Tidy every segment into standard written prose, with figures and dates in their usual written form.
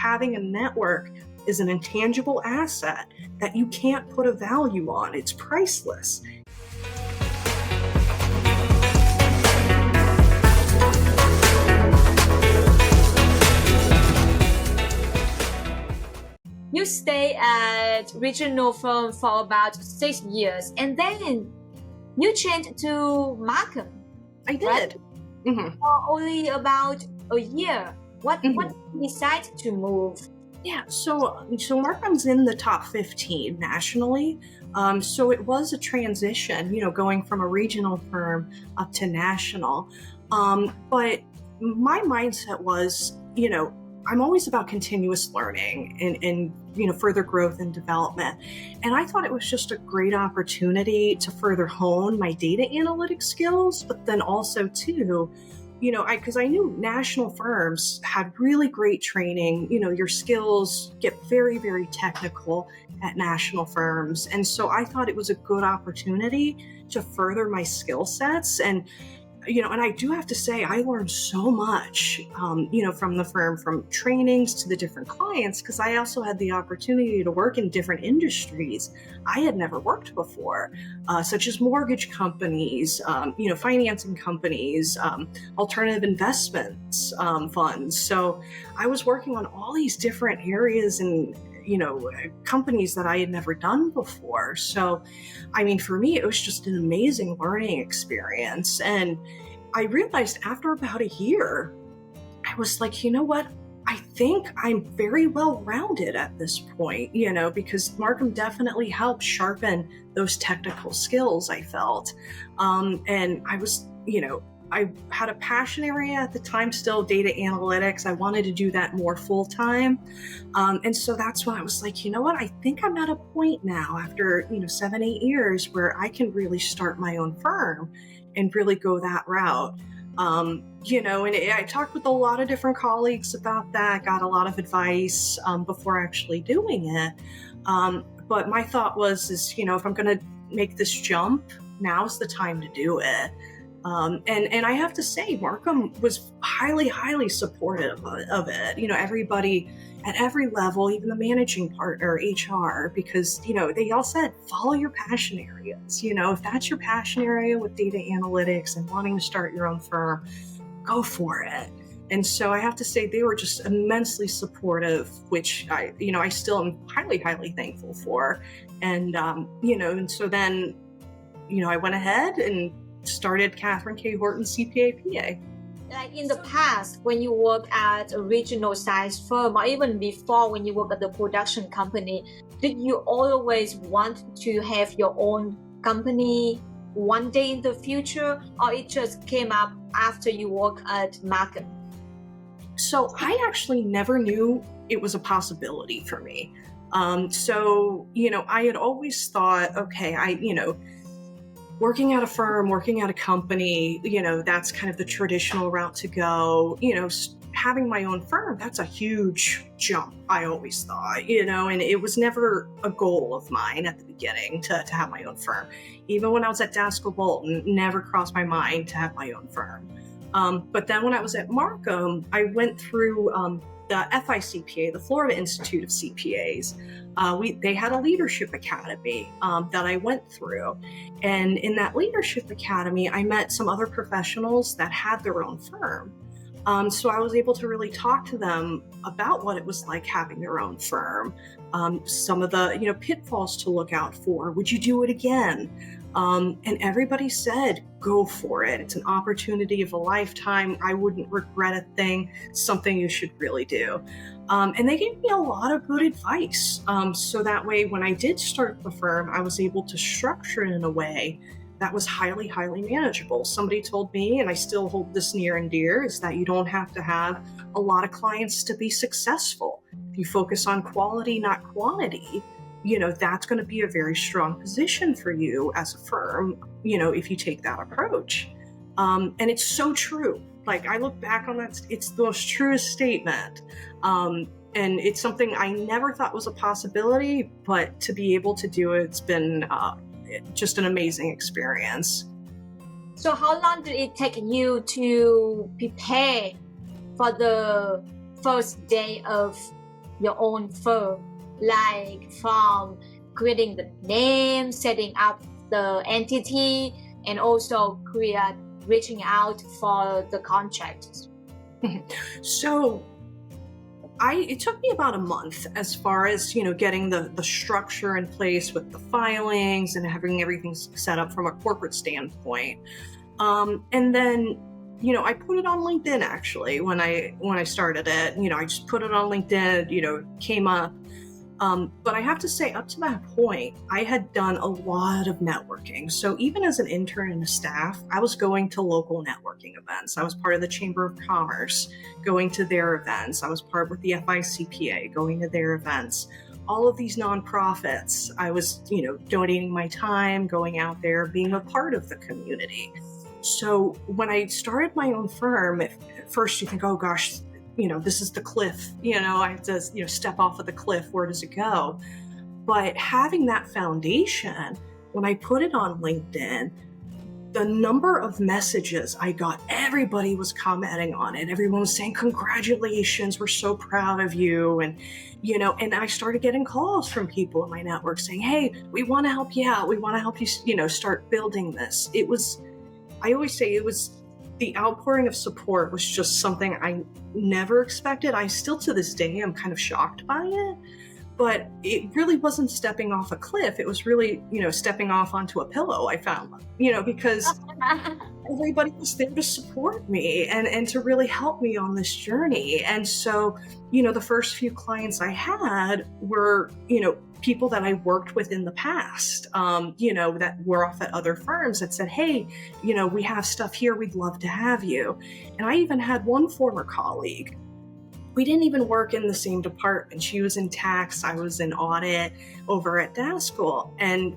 having a network is an intangible asset that you can't put a value on. It's priceless. You stay at regional firm for about 6 years, and then you changed to Markham. I did. Right? Mm-hmm. For only about a year. What decided to move? Yeah, so Markham's in the top 15 nationally. So it was a transition, going from a regional firm up to national. But my mindset was, I'm always about continuous learning and further growth and development. And I thought it was just a great opportunity to further hone my data analytics skills, but then also too, because I knew national firms had really great training. Your skills get very, very technical at national firms. And so I thought it was a good opportunity to further my skill sets. And I do have to say, I learned so much, from the firm, from trainings to the different clients, because I also had the opportunity to work in different industries I had never worked before, such as mortgage companies, financing companies, alternative investments, funds. So I was working on all these different areas and companies that I had never done before. So, for me, it was just an amazing learning experience. And I realized after about a year, I was like, you know what? I think I'm very well-rounded at this point, because Markham definitely helped sharpen those technical skills I felt. And I was, I had a passion area at the time, still data analytics. I wanted to do that more full time. And so that's when I was like, you know what? I think I'm at a point now after, 7-8 years where I can really start my own firm and really go that route. I talked with a lot of different colleagues about that, got a lot of advice before actually doing it. But my thought was, if I'm going to make this jump, now's the time to do it. And I have to say, Markham was highly, highly supportive of it. Everybody at every level, even the managing partner, HR, because, they all said, follow your passion areas. If that's your passion area with data analytics and wanting to start your own firm, go for it. And so I have to say they were just immensely supportive, which I still am highly, highly thankful for. And, and so then, I went ahead and started Kathryn Horton CPA PA. Like in the past, when you work at a regional size firm, or even before when you work at the production company, did you always want to have your own company one day in the future, or it just came up after you work at Markham? So I actually never knew it was a possibility for me. I had always thought, okay, working at a firm, working at a company, that's kind of the traditional route to go. Having my own firm, that's a huge jump, I always thought, and it was never a goal of mine at the beginning to have my own firm. Even when I was at Daskell Bolton, never crossed my mind to have my own firm. But then when I was at Markham, I went through the FICPA, the Florida Institute of CPAs. They had a leadership academy that I went through. And in that leadership academy, I met some other professionals that had their own firm. So I was able to really talk to them about what it was like having their own firm, some of the pitfalls to look out for. Would you do it again? And everybody said, go for it. It's an opportunity of a lifetime. I wouldn't regret a thing, something you should really do. And they gave me a lot of good advice. So that way, when I did start the firm, I was able to structure it in a way that was highly, highly manageable. Somebody told me, and I still hold this near and dear, is that you don't have to have a lot of clients to be successful. If you focus on quality, not quantity, that's going to be a very strong position for you as a firm, if you take that approach. And it's so true. Like, I look back on that, it's the most truest statement. And it's something I never thought was a possibility, but to be able to do it, it's been just an amazing experience. So how long did it take you to prepare for the first day of your own firm, like from creating the name, setting up the entity, and also reaching out for the contracts? So it took me about a month as far as, getting the structure in place with the filings and having everything set up from a corporate standpoint. And then, I put it on LinkedIn actually when I started it. I just put it on LinkedIn, came up. But I have to say, up to that point, I had done a lot of networking. So even as an intern and a staff, I was going to local networking events. I was part of the Chamber of Commerce, going to their events. I was part with the FICPA, going to their events. All of these nonprofits, I was, donating my time, going out there, being a part of the community. So when I started my own firm, at first you think, oh gosh, this is the cliff, I have to, step off of the cliff. Where does it go? But having that foundation, when I put it on LinkedIn, the number of messages I got, everybody was commenting on it. Everyone was saying, congratulations, we're so proud of you. And, and I started getting calls from people in my network saying, hey, we want to help you out. We want to help you, start building this. I always say the outpouring of support was just something I never expected. I still to this day am kind of shocked by it, but it really wasn't stepping off a cliff. It was really, stepping off onto a pillow, I found, because everybody was there to support me and to really help me on this journey. And so, the first few clients I had were, people that I worked with in the past, that were off at other firms that said, hey, we have stuff here, we'd love to have you. And I even had one former colleague. We didn't even work in the same department. She was in tax, I was in audit over at Daskell. And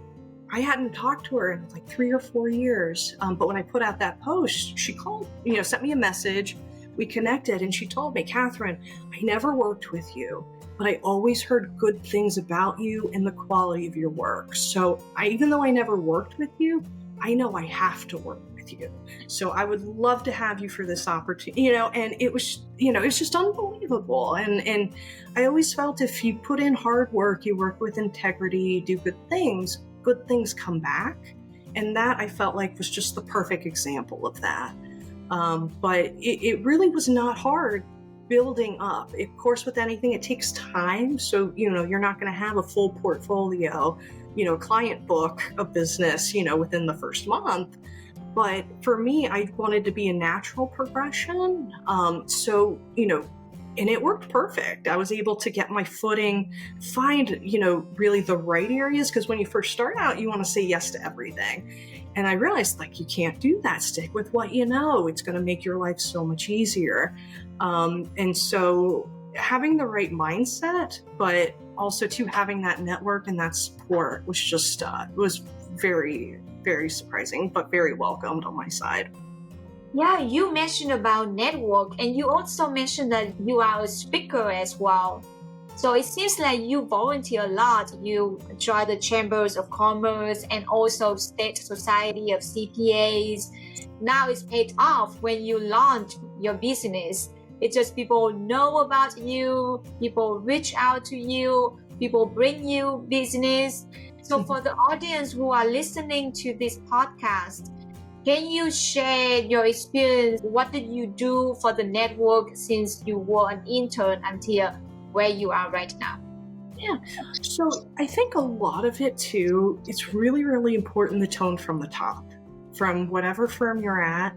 I hadn't talked to her in like 3 or 4 years. But when I put out that post, she called, sent me a message. We connected and she told me, Kathryn, I never worked with you, but I always heard good things about you and the quality of your work. So even though I never worked with you, I know I have to work with you. So I would love to have you for this opportunity, and it was, it's just unbelievable. And I always felt if you put in hard work, you work with integrity, you do good things come back. And that I felt like was just the perfect example of that. But it really was not hard building up. Of course, with anything, it takes time. So, you're not going to have a full portfolio, client book of business, within the first month. But for me, I wanted to be a natural progression. So, and it worked perfect. I was able to get my footing, find, really the right areas. Because when you first start out, you want to say yes to everything. And I realized, you can't do that. Stick with what you know. It's going to make your life so much easier. And so having the right mindset, but also to having that network and that support was just, it was very, very surprising, but very welcomed on my side. Yeah, you mentioned about network, and you also mentioned that you are a speaker as well. So it seems like you volunteer a lot. You join the Chambers of Commerce and also State Society of CPAs. Now it's paid off when you launch your business. It's just people know about you, people reach out to you, people bring you business. So for the audience who are listening to this podcast, can you share your experience? What did you do for the network since you were an intern until where you are right now? Yeah. So I think a lot of it too, it's really, really important the tone from the top, from whatever firm you're at.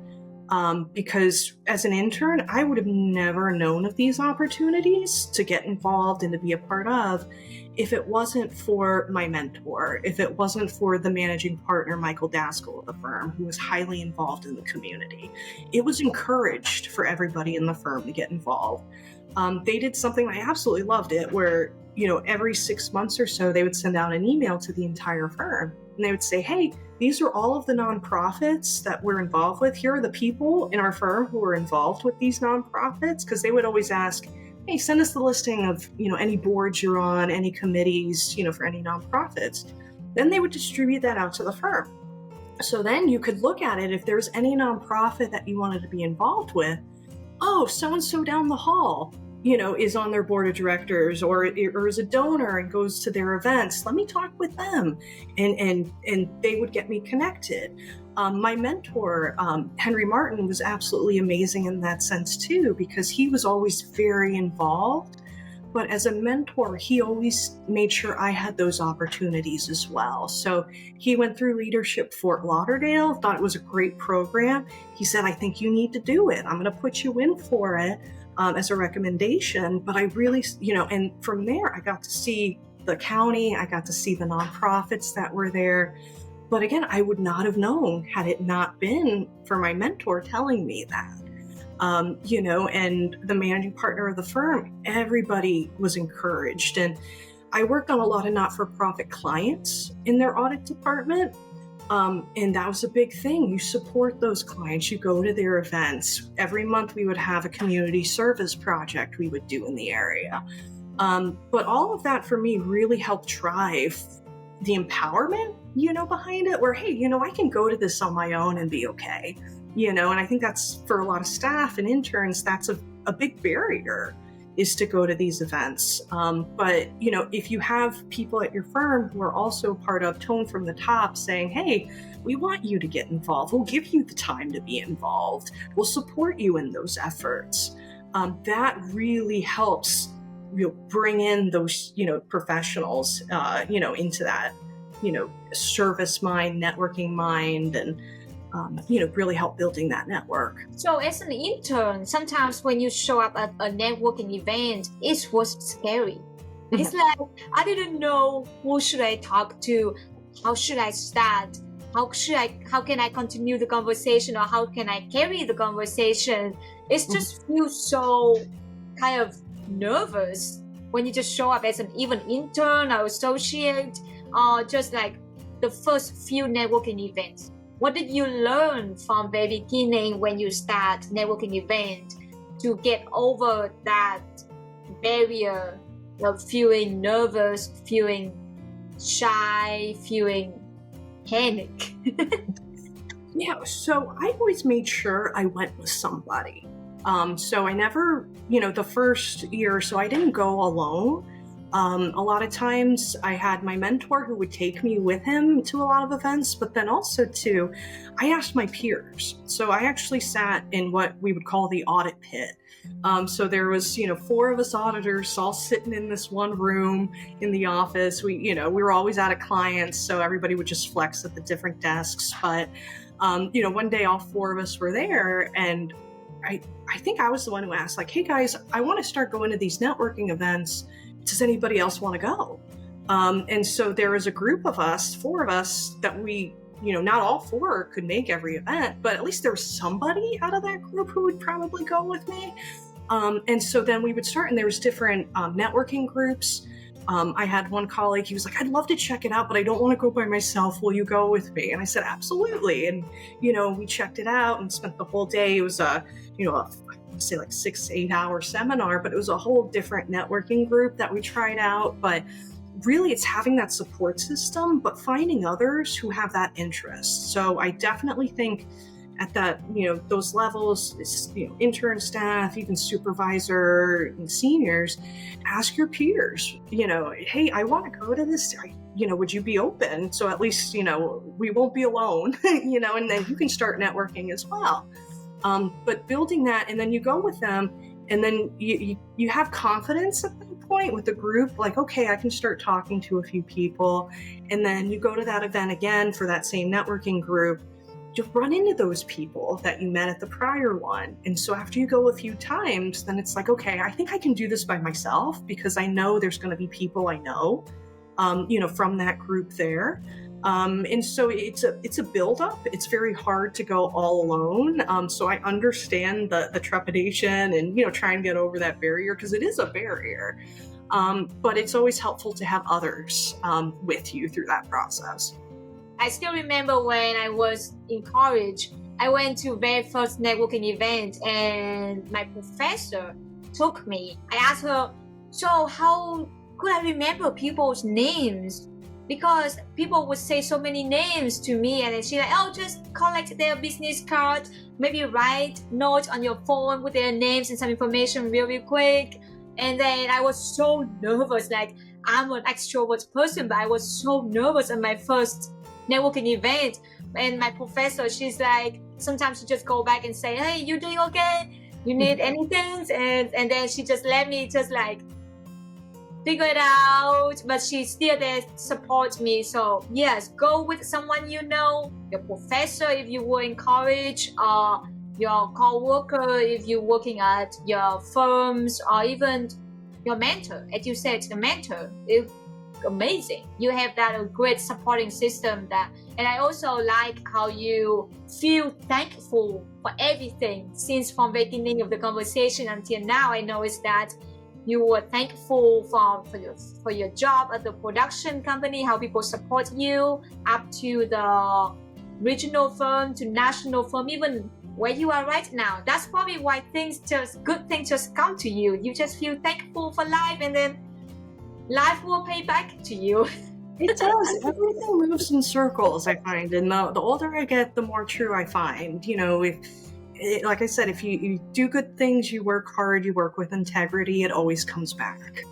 Because as an intern, I would have never known of these opportunities to get involved and to be a part of if it wasn't for my mentor, if it wasn't for the managing partner, Michael Daskell of the firm, who was highly involved in the community. It was encouraged for everybody in the firm to get involved. They did something, I absolutely loved it, where, every 6 months or so, they would send out an email to the entire firm. And they would say, hey, these are all of the nonprofits that we're involved with. Here are the people in our firm who are involved with these nonprofits. Because they would always ask, hey, send us the listing of, any boards you're on, any committees, for any nonprofits. Then they would distribute that out to the firm. So then you could look at it. If there's any nonprofit that you wanted to be involved with, oh, so-and-so down the hall, is on their board of directors or is a donor and goes to their events. Let me talk with them, and they would get me connected. My mentor, Henry Martin, was absolutely amazing in that sense too, because he was always very involved. But as a mentor, he always made sure I had those opportunities as well. So he went through Leadership Fort Lauderdale, thought it was a great program. He said, I think you need to do it. I'm going to put you in for it as a recommendation. But I really, and from there, I got to see the county. I got to see the nonprofits that were there. But again, I would not have known had it not been for my mentor telling me that. And the managing partner of the firm, everybody was encouraged. And I worked on a lot of not-for-profit clients in their audit department. And that was a big thing. You support those clients, you go to their events. Every month we would have a community service project we would do in the area. But all of that for me really helped drive the empowerment, behind it, where, hey, I can go to this on my own and be okay. And I think that's for a lot of staff and interns, that's a big barrier, is to go to these events. But, if you have people at your firm who are also part of Tone from the Top saying, hey, we want you to get involved. We'll give you the time to be involved. We'll support you in those efforts. That really helps bring in those, professionals, into that, service mind, networking mind, and really help building that network. So as an intern, sometimes when you show up at a networking event, it was scary. It's like, I didn't know who should I talk to, how should I start, how can I continue the conversation, or how can I carry the conversation. It just feels so kind of nervous when you just show up as an even intern or associate, or just like the first few networking events. What did you learn from the beginning when you start networking event to get over that barrier of feeling nervous, feeling shy, feeling panic? Yeah, so I always made sure I went with somebody. So I never, the first year or so, I didn't go alone. A lot of times I had my mentor who would take me with him to a lot of events, but then also too, I asked my peers. So I actually sat in what we would call the audit pit. So there was, 4 of us auditors all sitting in this one room in the office. We were always out of clients, so everybody would just flex at the different desks. But, one day all 4 of us were there, and I think I was the one who asked, like, hey guys, I want to start going to these networking events. Does anybody else want to go? And so there was a group of us, 4 of us, that we, not all 4 could make every event, but at least there was somebody out of that group who would probably go with me. And so then we would start, and there was different networking groups. I had one colleague, he was like, I'd love to check it out, but I don't want to go by myself. Will you go with me? And I said, absolutely. And, we checked it out and spent the whole day. It was say like 6 to 8 hour seminar, but it was a whole different networking group that we tried out. But really it's having that support system, but finding others who have that interest. So I definitely think at that, those levels, intern staff, even supervisor and seniors, ask your peers, hey, I want to go to this, would you be open? So at least, we won't be alone, and then you can start networking as well. But building that, and then you go with them, and then you have confidence at that point with the group, like, okay, I can start talking to a few people. And then you go to that event again for that same networking group, you'll run into those people that you met at the prior one. And so after you go a few times, then it's like, okay, I think I can do this by myself, because I know there's going to be people I know, from that group there. And so it's a buildup. It's very hard to go all alone. So I understand the trepidation and, try and get over that barrier, because it is a barrier. But it's always helpful to have others with you through that process. I still remember when I was in college, I went to very first networking event, and my professor took me. I asked her, so how could I remember people's names? because people would say so many names to me, and then she's like, oh, just collect their business card, maybe write notes on your phone with their names and some information really quick. And then I was so nervous, like I'm an extrovert person, but I was so nervous on my first networking event. And my professor, she's like, sometimes she just go back and say, hey, you doing okay? You need anything? And then she just let me just like figure it out, but she's still there to support me. So yes, go with someone you know, your professor if you were in college, or your co-worker if you're working at your firms, or even your mentor. As you said, the mentor is amazing. You have that a great supporting system that, and I also like how you feel thankful for everything since from beginning of the conversation until now. I know is that you were thankful for your job at the production company, how people support you, up to the regional firm to national firm, even where you are right now. That's probably why good things just come to you. You just feel thankful for life, and then life will pay back to you. It does. Everything moves in circles, I find. And the older I get, the more true I find. You know, like I said, if you do good things, you work hard, you work with integrity, it always comes back.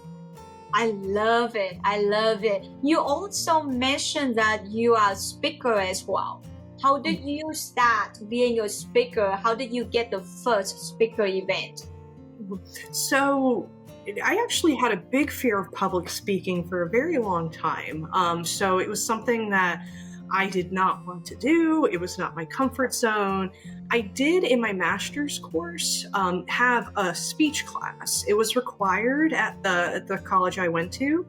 I love it. I love it. You also mentioned that you are a speaker as well. How did you start being a speaker? How did you get the first speaker event? So I actually had a big fear of public speaking for a very long time. So it was something that I did not want to do. It was not my comfort zone. I did in my master's course have a speech class. It was required at the college I went to.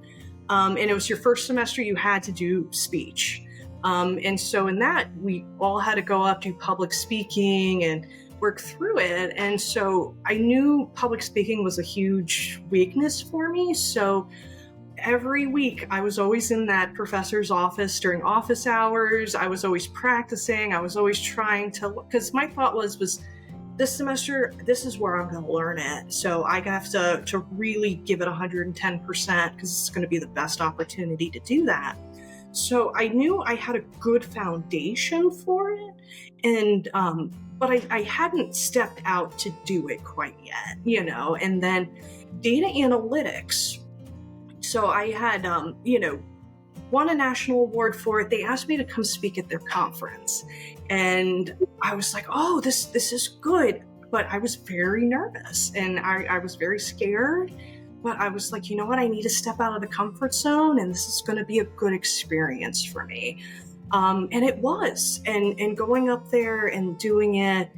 And it was your first semester you had to do speech. And so in that, we all had to go up, do public speaking and work through it. And so I knew public speaking was a huge weakness for me. So every week I was always in that professor's office during office hours. I was always practicing. I was always trying to, because my thought was this semester, this is where I'm going to learn it. So I have to really give it 110% because it's going to be the best opportunity to do that. So I knew I had a good foundation for it. And, but I hadn't stepped out to do it quite yet, you know, and then data analytics. So I had, won a national award for it. They asked me to come speak at their conference. And I was like, oh, this is good. But I was very nervous and I was very scared. But I was like, you know what? I need to step out of the comfort zone, and this is going to be a good experience for me. And it was. And going up there and doing it,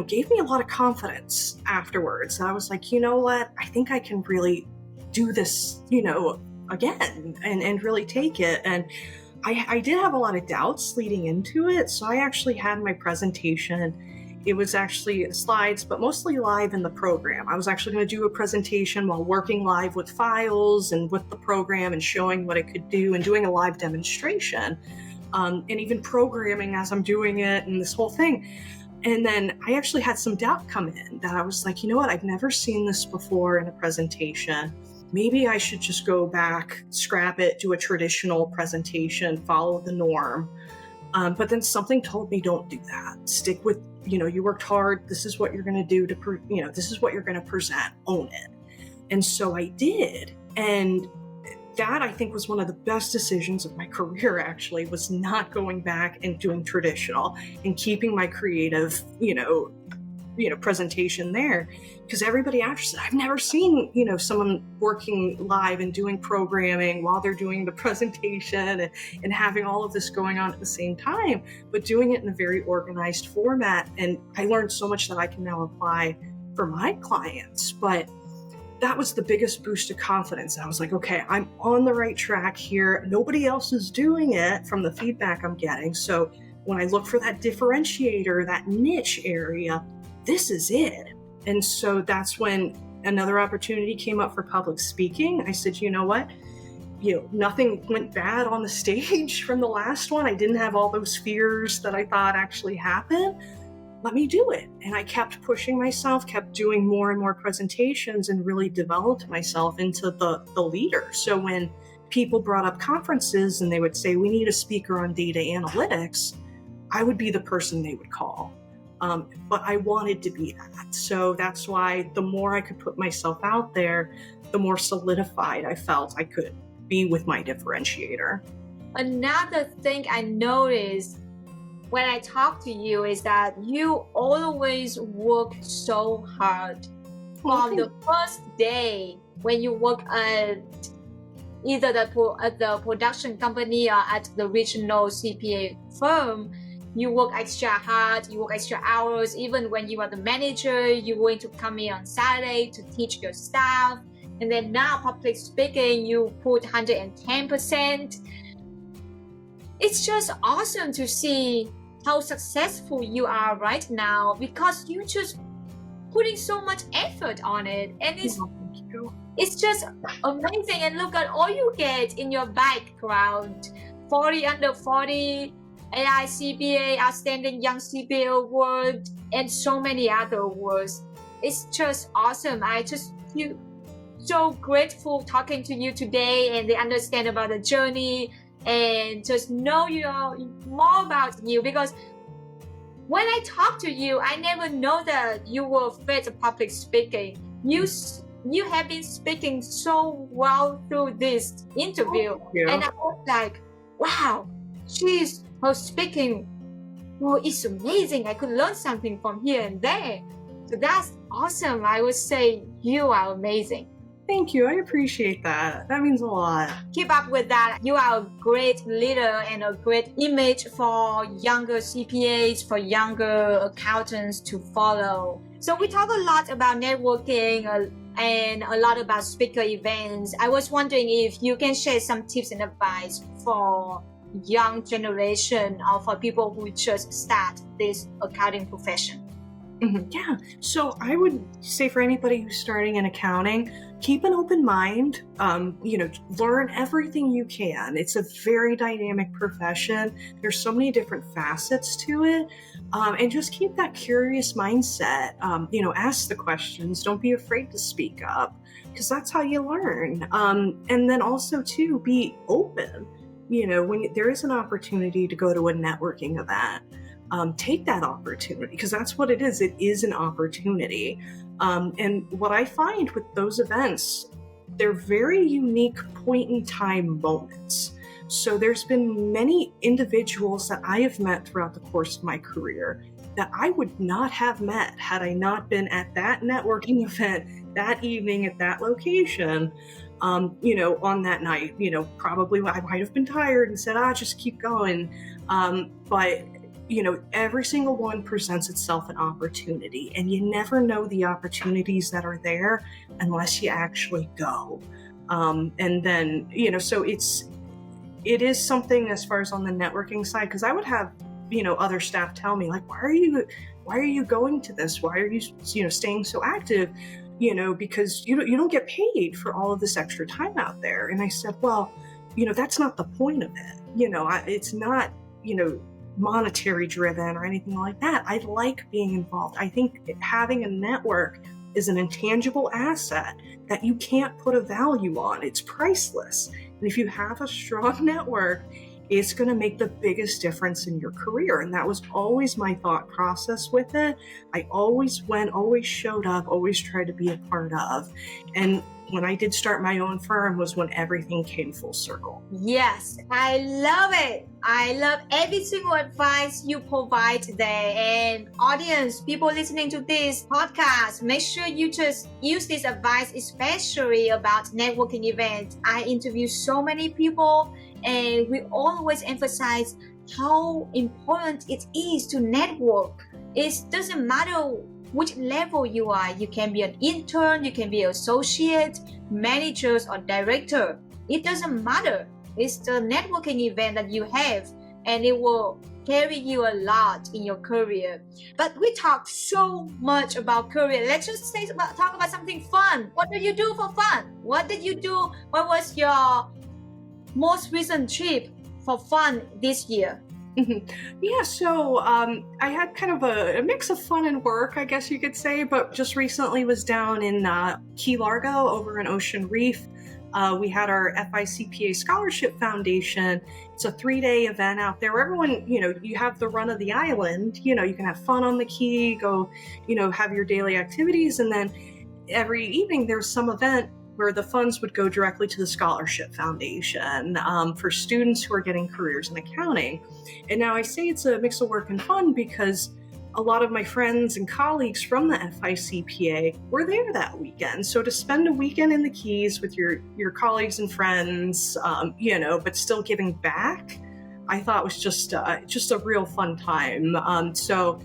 gave me a lot of confidence afterwards. And I was like, you know what? I think I can really do this, again and really take it. And I did have a lot of doubts leading into it. So I actually had my presentation. It was actually slides, but mostly live in the program. I was actually going to do a presentation while working live with files and with the program and showing what it could do and doing a live demonstration, and even programming as I'm doing it and this whole thing. And then I actually had some doubt come in that I was like, you know what? I've never seen this before in a presentation. Maybe I should just go back, scrap it, do a traditional presentation, follow the norm. But then something told me, don't do that. Stick with, you worked hard. This is what you're going to do this is what you're going to present, own it. And so I did. And that I think was one of the best decisions of my career, actually, was not going back and doing traditional and keeping my creative, presentation there. Because everybody after said, I've never seen, someone working live and doing programming while they're doing the presentation and having all of this going on at the same time, but doing it in a very organized format. And I learned so much that I can now apply for my clients. But that was the biggest boost of confidence. I was like, okay, I'm on the right track here. Nobody else is doing it from the feedback I'm getting. So when I look for that differentiator, that niche area, this is it. And so that's when another opportunity came up for public speaking. I said, you know what? Nothing went bad on the stage from the last one. I didn't have all those fears that I thought actually happened. Let me do it. And I kept pushing myself, kept doing more and more presentations, and really developed myself into the leader. So when people brought up conferences and they would say, we need a speaker on data analytics, I would be the person they would call. But I wanted to be that. So that's why the more I could put myself out there, the more solidified I felt I could be with my differentiator. Another thing I noticed when I talk to you is that you always work so hard. From the first day when you work at either at the production company or at the regional CPA firm, you work extra hard, you work extra hours. Even when you are the manager, you're going to come in on Saturday to teach your staff. And then now public speaking, you put 110%. It's just awesome to see how successful you are right now because you just putting so much effort on it. And it's just amazing. And look at all you get in your background. 40 under 40, AI CPA, Outstanding Young CPA Award, and so many other awards. It's just awesome. I just feel so grateful talking to you today and they understand about the journey and just know more about you because when I talk to you, I never know that you were afraid of public speaking. You have been speaking so well through this interview. And I was like, wow, her speaking, it's amazing. I could learn something from here and there. So that's awesome. I would say you are amazing. Thank you. I appreciate that. That means a lot. Keep up with that. You are a great leader and a great image for younger CPAs, for younger accountants to follow. So we talk a lot about networking and a lot about speaker events. I was wondering if you can share some tips and advice for young generation or for people who just start this accounting profession. Yeah. So I would say for anybody who's starting in accounting, keep an open mind, learn everything you can. It's a very dynamic profession. There's so many different facets to it. And just keep that curious mindset. Ask the questions. Don't be afraid to speak up because that's how you learn. And then also too, be open. When there is an opportunity to go to a networking event, take that opportunity because that's what it is. It is an opportunity. And what I find with those events, they're very unique point in time moments. So there's been many individuals that I have met throughout the course of my career that I would not have met had I not been at that networking event that evening at that location. On that night, probably I might have been tired and said, just keep going. But every single one presents itself an opportunity and you never know the opportunities that are there unless you actually go. And then, so it is something as far as on the networking side, because I would have, other staff tell me like, why are you going to this? Why are you, staying so active? Because you don't get paid for all of this extra time out there. And I said, well, that's not the point of it. It's not, monetary driven or anything like that. I like being involved. I think having a network is an intangible asset that you can't put a value on. It's priceless. And if you have a strong network, it's going to make the biggest difference in your career. And that was always my thought process with it. I always went, always showed up, always tried to be a part of. And when I did start my own firm was when everything came full circle. Yes, I love it. I love every single advice you provide there. And audience, people listening to this podcast, make sure you just use this advice, especially about networking events. I interview so many people and we always emphasize how important it is to network. It doesn't matter which level you are. You can be an intern, you can be an associate, managers or director. It doesn't matter. It's the networking event that you have and it will carry you a lot in your career. But we talked so much about career. Let's just talk about something fun. What did you do for fun? What did you do? What was your most recent trip for fun this year? Yeah, so I had kind of a mix of fun and work, I guess you could say, but just recently was down in Key Largo over in Ocean Reef. We had our FICPA Scholarship Foundation. It's a 3-day event out there where everyone, you have the run of the island. You can have fun on the key, go, have your daily activities. And then every evening there's some event where the funds would go directly to the Scholarship Foundation for students who are getting careers in accounting. And now I say it's a mix of work and fun because a lot of my friends and colleagues from the FICPA were there that weekend. So to spend a weekend in the Keys with your colleagues and friends, but still giving back, I thought was just a real fun time. So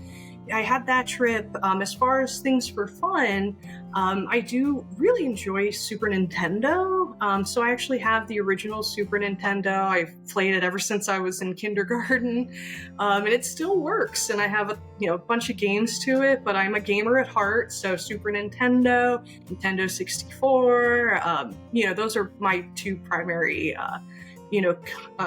I had that trip. As far as things for fun, I do really enjoy Super Nintendo. So I actually have the original Super Nintendo. I've played it ever since I was in kindergarten, and it still works. And I have a bunch of games to it, but I'm a gamer at heart. So Super Nintendo, Nintendo 64, those are my two primary,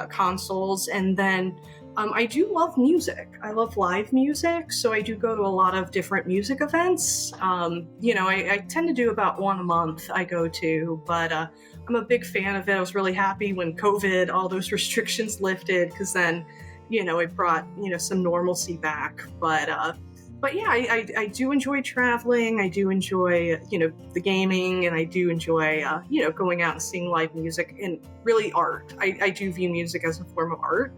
consoles. And then I do love music. I love live music, so I do go to a lot of different music events. I tend to do about one a month I go to, but I'm a big fan of it. I was really happy when COVID, all those restrictions lifted, because then, it brought, some normalcy back. But yeah, I do enjoy traveling. I do enjoy, the gaming, and I do enjoy, going out and seeing live music and really art. I do view music as a form of art.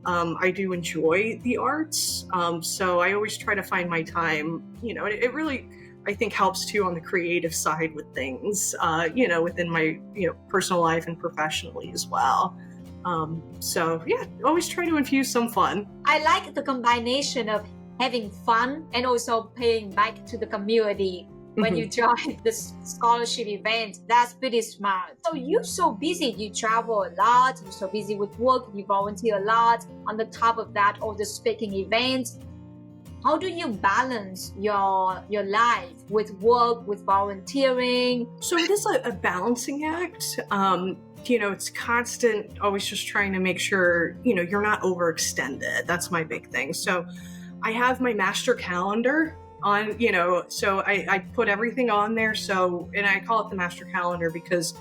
I do enjoy the arts, so I always try to find my time, it really, I think, helps too on the creative side with things, within my, personal life and professionally as well. So yeah, always try to infuse some fun. I like the combination of having fun and also paying back to the community. When you join the scholarship event, that's pretty smart. So you're so busy, you travel a lot, you're so busy with work, you volunteer a lot. On the top of that, all the speaking events. How do you balance your life with work, with volunteering? So it is a balancing act. It's constant, always just trying to make sure, you're not overextended. That's my big thing. So I have my master calendar on, so I put everything on there. So, and I call it the master calendar because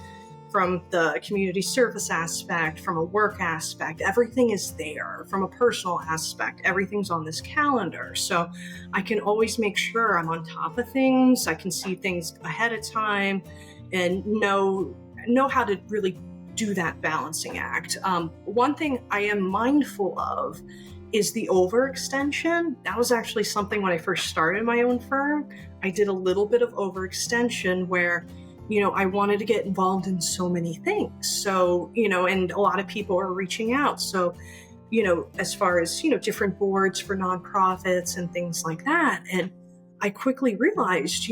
from the community service aspect, from a work aspect, everything is there. From a personal aspect, everything's on this calendar. So I can always make sure I'm on top of things. I can see things ahead of time and know how to really do that balancing act. One thing I am mindful of is the overextension. That was actually something when I first started my own firm. I did a little bit of overextension where, I wanted to get involved in so many things. So, and a lot of people are reaching out. So, as far as, different boards for nonprofits and things like that. And I quickly realized,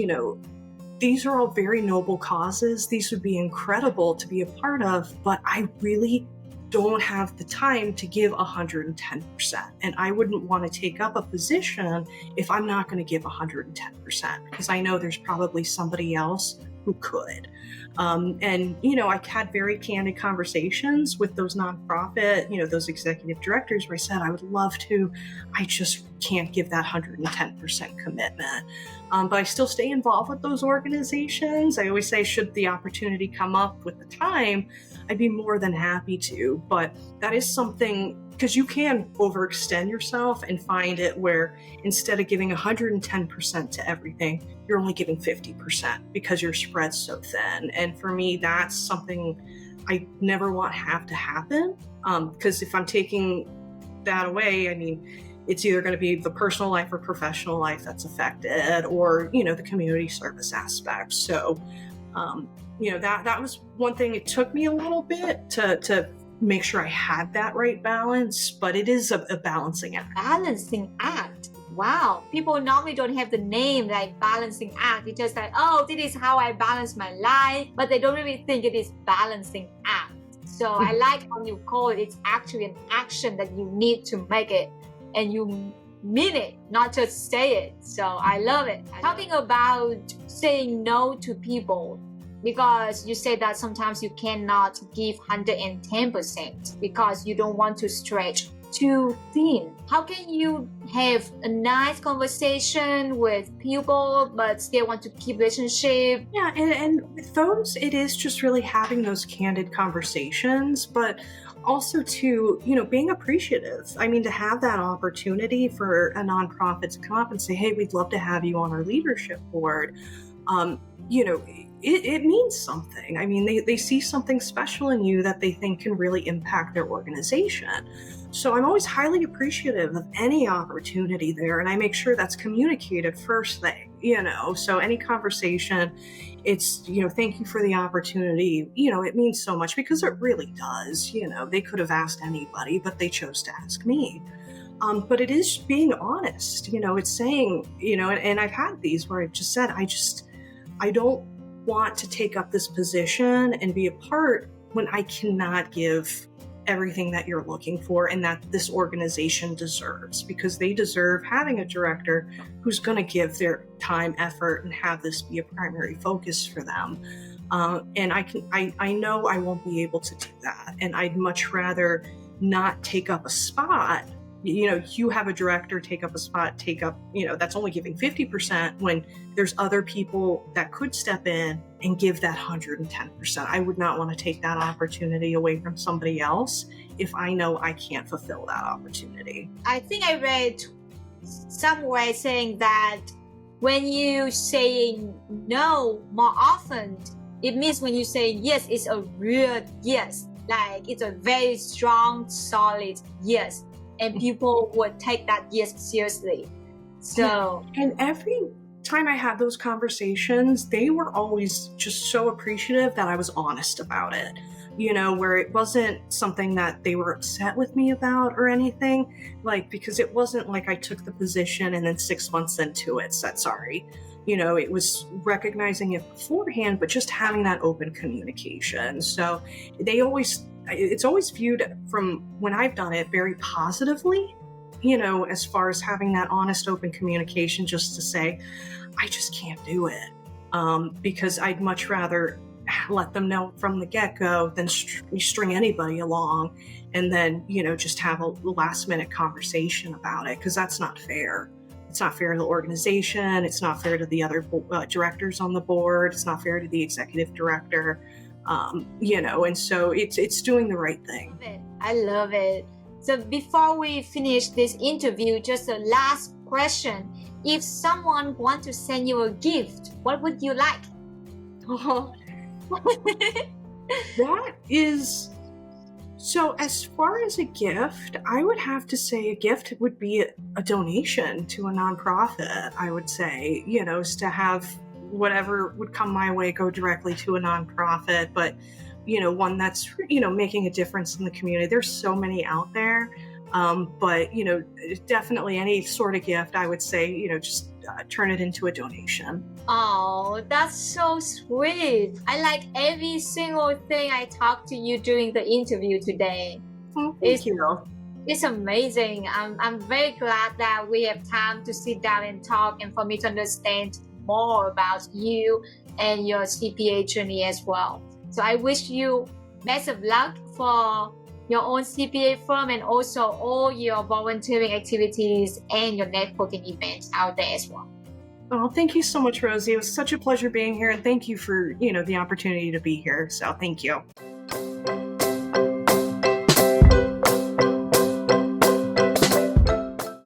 these are all very noble causes. These would be incredible to be a part of, but I really don't have the time to give 110%. And I wouldn't want to take up a position if I'm not going to give 110%, because I know there's probably somebody else who could. I had very candid conversations with those nonprofit, those executive directors where I said, I would love to, I just can't give that 110% commitment. But I still stay involved with those organizations. I always say, should the opportunity come up with the time, I'd be more than happy to. But that is something, because you can overextend yourself and find it where instead of giving 110% to everything, you're only giving 50% because you're spread so thin. And for me, that's something I never want to have to happen. Because if I'm taking that away, it's either going to be the personal life or professional life that's affected, or, the community service aspect. So, that was one thing. It took me a little bit to make sure I had that right balance, but it is a balancing act. Balancing act. Wow. People normally don't have the name like balancing act. It's just like, oh, this is how I balance my life, but they don't really think it is balancing act. So I like how you call it. It's actually an action that you need to make it, and you mean it, not just say it. So I love it. Talking about saying no to people, because you say that sometimes you cannot give 110% because you don't want to stretch too thin. How can you have a nice conversation with people but still want to keep relationship? Yeah, and with those, it is just really having those candid conversations, but also to, being appreciative. I mean, to have that opportunity for a nonprofit to come up and say, hey, we'd love to have you on our leadership board. um, it means something. I mean, they see something special in you that they think can really impact their organization. So I'm always highly appreciative of any opportunity there, and I make sure that's communicated first thing, so any conversation, it's, thank you for the opportunity. It means so much because it really does. They could have asked anybody, but they chose to ask me. But it is being honest, it's saying, and I've had these where I've just said, I don't want to take up this position and be a part when I cannot give everything that you're looking for and that this organization deserves, because they deserve having a director who's going to give their time, effort, and have this be a primary focus for them. And I know I won't be able to do that. And I'd much rather not take up a spot. You have a director take up a spot, that's only giving 50% when there's other people that could step in and give that 110%. I would not want to take that opportunity away from somebody else if I know I can't fulfill that opportunity. I think I read somewhere saying that when you say no more often, it means when you say yes, it's a real yes. Like it's a very strong, solid yes. And people would take that yes seriously. So, and every time I had those conversations, they were always just so appreciative that I was honest about it. Where it wasn't something that they were upset with me about or anything, because it wasn't like I took the position and then 6 months into it said sorry. It was recognizing it beforehand, but just having that open communication. So it's always viewed from when I've done it very positively, as far as having that honest, open communication, just to say, I just can't do it. Because I'd much rather let them know from the get-go than string anybody along and then, just have a last minute conversation about it, because that's not fair. It's not fair to the organization. It's not fair to the other directors on the board. It's not fair to the executive director. And so it's doing the right thing. I love it. So before we finish this interview, just a last question. If someone wants to send you a gift, what would you like? That is, so as far as a gift, I would have to say a gift would be a donation to a nonprofit. I would say, is to have whatever would come my way go directly to a nonprofit, but one that's making a difference in the community. There's so many out there, but definitely any sort of gift, I would say just turn it into a donation. Oh, that's so sweet. I like every single thing I talked to you during the interview today. Oh, thank you. It's amazing. I'm very glad that we have time to sit down and talk, and for me to understand more about you and your CPA journey as well. So I wish you best of luck for your own CPA firm and also all your volunteering activities and your networking events out there as well. Oh, thank you so much, Rosie. It was such a pleasure being here, and thank you for, the opportunity to be here. So thank you.